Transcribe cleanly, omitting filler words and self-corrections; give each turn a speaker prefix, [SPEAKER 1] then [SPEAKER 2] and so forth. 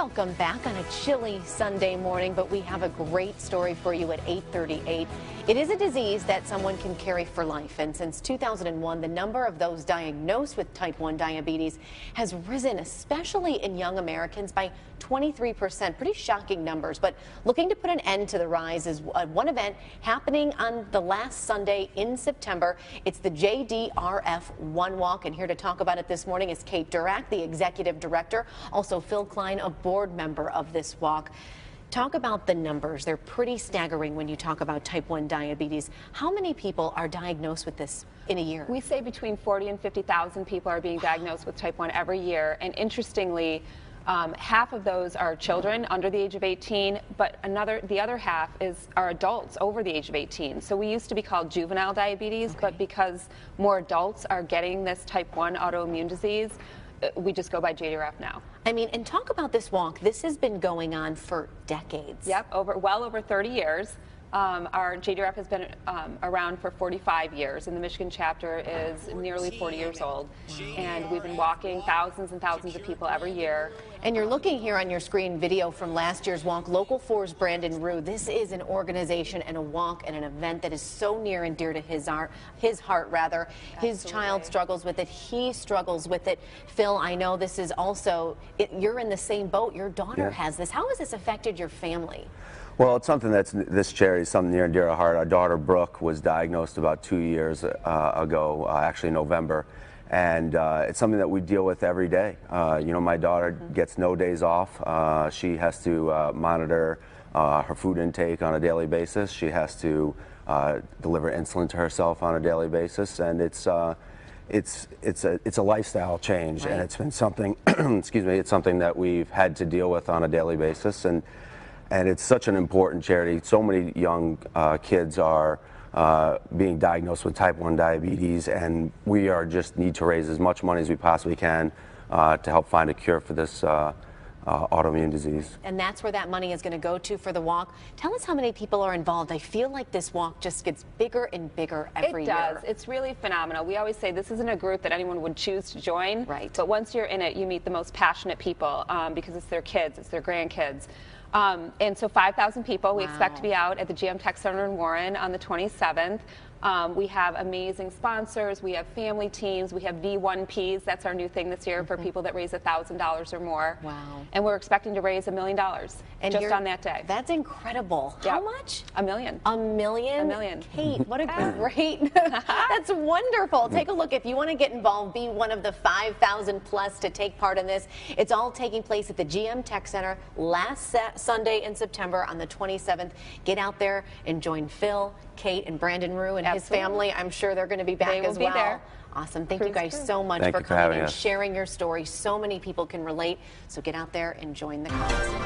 [SPEAKER 1] Welcome back on a chilly Sunday morning, but we have a great story for you at 8:38. It is a disease that someone can carry for life, and since 2001, the number of those diagnosed with type 1 diabetes has risen, especially in young Americans, by 23%. Pretty shocking numbers, but looking to put an end to the rise is one event happening on the last Sunday in September. It's the JDRF One Walk, and here to talk about it this morning is Kate Durack, the executive director, also Phil Klein, a board member of this walk. Talk about the numbers. They're pretty staggering when you talk about type 1 diabetes. How many people are diagnosed with this in a year?
[SPEAKER 2] We say between 40 and 50,000 people are being diagnosed with type 1 every year, and interestingly, half of those are children under the age of 18, but the other half are adults over the age of 18. So we used to be called juvenile diabetes, but because more adults are getting this type 1 autoimmune disease, we just go by JDRF now.
[SPEAKER 1] I mean, and talk about this walk. This has been going on for decades.
[SPEAKER 2] Yep, well over 30 years. Our JDRF has been around for 45 years, and the Michigan chapter is nearly 40 years old. And we've been walking thousands and thousands of people every year.
[SPEAKER 1] And you're looking here on your screen video from last year's walk, Local 4's Brandon Rue. This is an organization and a walk and an event that is so near and dear to his heart. His
[SPEAKER 2] Absolutely.
[SPEAKER 1] child struggles with it. He struggles with it. Phil, I know this is also, you're in the same boat. Your daughter has this. How has this affected your family?
[SPEAKER 3] Well, it's something this charity is something near and dear to our heart. Our daughter Brooke was diagnosed about 2 years ago, actually in November, and it's something that we deal with every day. You know, my daughter gets no days off. She has to monitor her food intake on a daily basis. She has to deliver insulin to herself on a daily basis, and it's a lifestyle change, and it's been something. Excuse me, it's something that we've had to deal with on a daily basis, and it's such an important charity. So many young kids are being diagnosed with type 1 diabetes, and we just need to raise as much money as we possibly can to help find a cure for this autoimmune disease.
[SPEAKER 1] And that's where that money is going to go to for the walk. Tell us how many people are involved. I feel like this walk just gets bigger and bigger every year.
[SPEAKER 2] It does. It's really phenomenal. We always say this isn't a group that anyone would choose to join.
[SPEAKER 1] Right.
[SPEAKER 2] But once you're in it, you meet the most passionate people because it's their kids, it's their grandkids. And so 5,000 people. We expect to be out at the GM Tech Center in Warren on the 27th. We have amazing sponsors. We have family teams. We have V1Ps. That's our new thing this year for people that raise $1,000 or more.
[SPEAKER 1] Wow.
[SPEAKER 2] And we're expecting to raise $1 million just on that day.
[SPEAKER 1] That's incredible.
[SPEAKER 2] Yep.
[SPEAKER 1] How much?
[SPEAKER 2] $1 million.
[SPEAKER 1] $1 million?
[SPEAKER 2] $1 million.
[SPEAKER 1] Kate, what a great, that's wonderful. Take a look. If you want to get involved, be one of the 5,000 plus to take part in this. It's all taking place at the GM Tech Center last Sunday in September on the 27th. Get out there and join Phil, Kate, and Brandon Rue and his family. I'm sure they're going to be back as well.
[SPEAKER 2] There.
[SPEAKER 1] Awesome. Thank you guys so much for coming and sharing your story. So many people can relate. So get out there and join the cause.